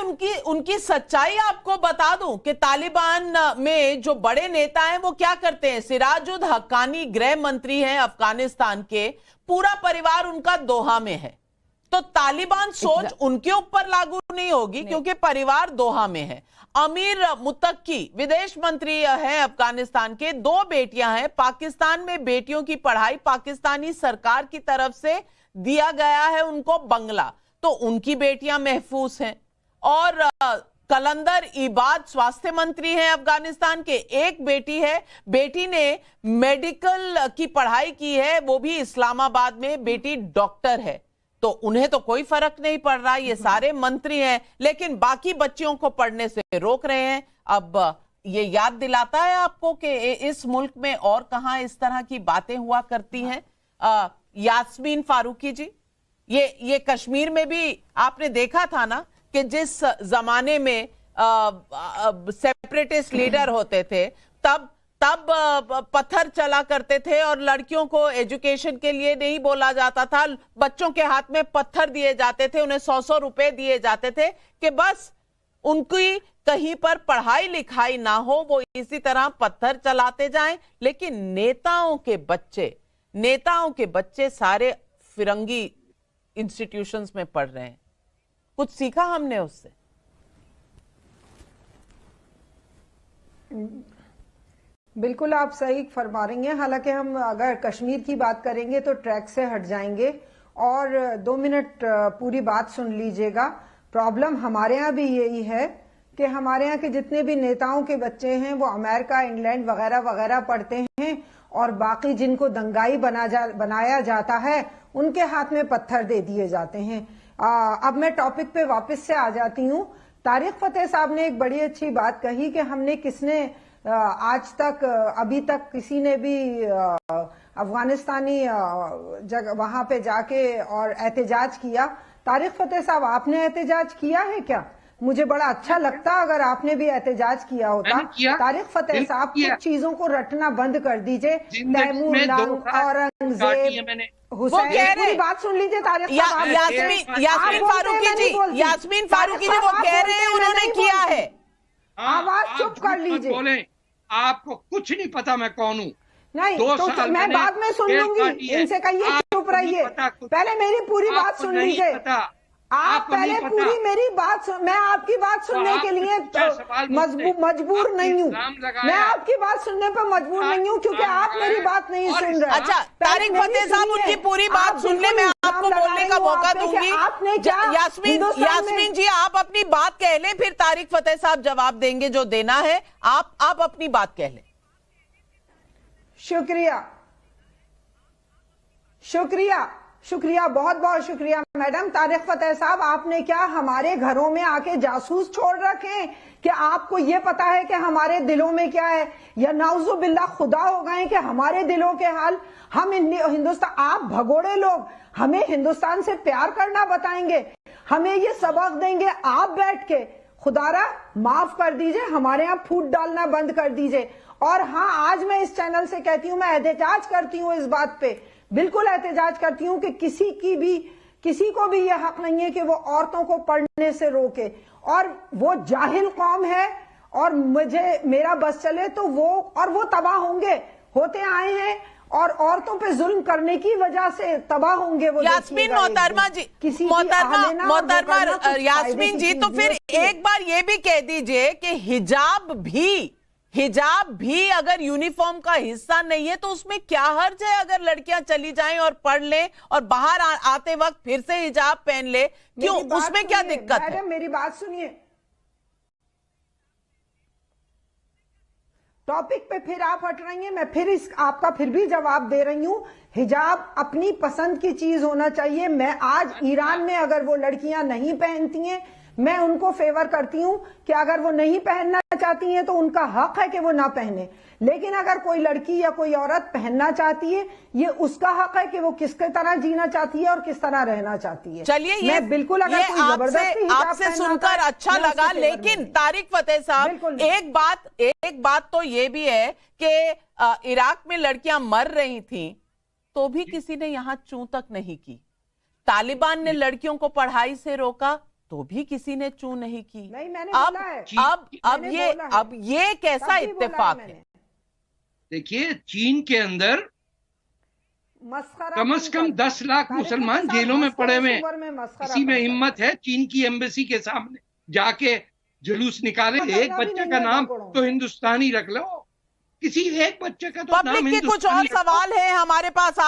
उनकी उनकी सच्चाई आपको बता दूं कि तालिबान में जो बड़े नेता हैं वो क्या करते हैं। सिराजुल हक्कानी गृह मंत्री हैं अफगानिस्तान के, पूरा परिवार उनका दोहा में है। तो तालिबान सोच उनके ऊपर लागू नहीं होगी क्योंकि परिवार दोहा में है। अमीर मुत्तकी विदेश मंत्री हैं अफगानिस्तान के, 2 बेटियां हैं। पाकिस्तान में बेटियों की पढ़ाई पाकिस्तानी सरकार की तरफ से दिया गया है उनको बंगला, तो उनकी बेटियां महफूज हैं। और कलंदर इबाद स्वास्थ्य मंत्री हैं अफगानिस्तान के, एक बेटी है, बेटी ने मेडिकल की पढ़ाई की है, वो भी इस्लामाबाद में, बेटी डॉक्टर है। तो उन्हें तो कोई फर्क नहीं पड़ रहा, ये सारे मंत्री हैं, लेकिन बाकी बच्चियों को पढ़ने से रोक रहे हैं। अब ये याद दिलाता है आपको कि इस मुल्क में और कहां इस तरह की बातें हुआ करती हैं। यास्मीन फारूकी जी, ये कश्मीर में भी आपने देखा था ना कि जिस जमाने में सेपरेटिस्ट लीडर होते थे तब पत्थर चला करते थे और लड़कियों को एजुकेशन के लिए नहीं बोला जाता था, बच्चों के हाथ में पत्थर दिए जाते थे, उन्हें 100-100 रुपए दिए जाते थे कि बस उनकी कहीं पर पढ़ाई लिखाई ना हो, वो इसी तरह पत्थर चलाते जाएं। लेकिन नेताओं के बच्चे सारे फिरंगी इंस्टीट्यूशंस में पढ़ रहे हैं। कुछ सीखा हमने उससे? बिल्कुल आप सही फरमा रही हैं। हालांकि हम अगर कश्मीर की बात करेंगे तो ट्रैक से हट जाएंगे और 2 मिनट पूरी बात सुन लीजिएगा। प्रॉब्लम हमारे यहाँ भी यही है कि हमारे यहाँ के जितने भी नेताओं के बच्चे हैं वो अमेरिका, इंग्लैंड वगैरह वगैरह पढ़ते हैं और बाकी जिनको दंगाई बनाया जाता है उनके हाथ में पत्थर दे दिए जाते हैं। अब मैं टॉपिक पे वापस से आ जाती हूँ। तारिक फतेह साहब ने एक बड़ी अच्छी बात कही कि हमने किसने आज तक अभी तक किसी ने भी अफगानिस्तानी जगह वहां पे जाके और एहतजाज किया। तारिक फतेह साहब, आपने एहतजाज किया है क्या? मुझे बड़ा अच्छा लगता अगर आपने भी एहतजाज किया होता। तारिक फतेह साहब कुछ चीजों को रटना बंद कर दीजिए। तैमूर, औरंगजेब, हुसैन, पूरी बात सुन लीजिए। तारिक साहब, यास्मीन फारूकी जी वो कह रहे हैं उन्होंने किया है। आवाज चुप कर लीजिए। आपको कुछ नहीं पता मैं कौन हूँ। नहीं तो मैं बाद में सुन लूंगी, इनसे कहिए चुप रहिए। पहले मेरी पूरी बात सुन लीजिए। आप पहले पूरी मेरी बात मैं आपकी बात सुनने के लिए मजबूर नहीं हूँ। मैं आपकी बात सुनने पर मजबूर नहीं हूँ क्योंकि आप मेरी बात नहीं सुन रहे। अच्छा, तारिक फतेह साहब उनकी पूरी बात सुनने में आपको बोलने का मौका दूंगी। यास्मीन जी, आप अपनी बात कह लें, फिर तारिक फतेह साहब जवाब देंगे जो देना है। आप अपनी बात कह लें। शुक्रिया, बहुत बहुत शुक्रिया मैडम। तारिक फतेह साहब, आपने क्या हमारे घरों में आके जासूस छोड़ रखे कि आपको ये पता है कि हमारे दिलों में क्या है? या नाउजुबिल्ला खुदा हो गए कि हमारे दिलों के हाल हम हिंदुस्तान, आप भगोड़े लोग हमें हिंदुस्तान से प्यार करना बताएंगे, हमें ये सबक देंगे आप बैठ के? खुदारा माफ कर दीजिए, हमारे यहाँ फूट डालना बंद कर दीजिए। और हाँ, आज मैं इस चैनल से कहती हूँ, मैं एहतजाज करती हूँ इस बात पे, बिल्कुल एहतजाज करती हूँ कि किसी को भी यह हक नहीं है कि वो औरतों को पढ़ने से रोके। और वो जाहिल कौम है और मेरा बस चले तो वो तबाह होते आए हैं और औरतों पे जुल्म करने की वजह से तबाह होंगे वो। यास्मीन मोहतरमा जी, मोहतरमा यास्मीन जी, तो फिर एक बार ये भी कह दीजिए कि हिजाब भी अगर यूनिफॉर्म का हिस्सा नहीं है तो उसमें क्या हर्ज है अगर लड़कियां चली जाएं और पढ़ लें और बाहर आते वक्त फिर से हिजाब पहन ले? क्यों, उसमें क्या दिक्कत है? मैडम मेरी बात सुनिए, टॉपिक पे फिर आप हट रही हैं। मैं फिर आपका फिर भी जवाब दे रही हूँ। हिजाब अपनी पसंद की चीज होना चाहिए। मैं आज ईरान में अगर वो लड़कियां नहीं पहनती हैं, मैं उनको फेवर करती हूं कि अगर वो नहीं पहनना चाहती हैं तो उनका हक है कि वो ना पहने। लेकिन अगर कोई लड़की या कोई औरत पहनना चाहती है, ये उसका हक है कि वो किस तरह जीना चाहती है और किस तरह रहना चाहती है। चलिए, ये बिल्कुल अगर कोई जबरदस्ती आपसे सुनकर अच्छा लगा। लेकिन तारिक फतेह साहब, एक बात तो ये भी है कि इराक में लड़कियां मर रही थी तो भी किसी ने यहां चूं तक नहीं की। तालिबान ने लड़कियों को पढ़ाई से रोका तो भी किसी ने चू नहीं की। नहीं, मैंने अब बोला है। अब ये कैसा इत्तेफाक है? देखिए, चीन के अंदर मस्खरा कम से कम 10 लाख मुसलमान जेलों में पड़े हुए हैं। किसी में हिम्मत है चीन की एम्बेसी के सामने जाके जुलूस निकाले? एक बच्चे का नाम तो हिंदुस्तानी रख लो, किसी एक बच्चे का तो नाम पब्लिक के कुछ और हिंदुस्तानी रखो। सवाल है हमारे पास।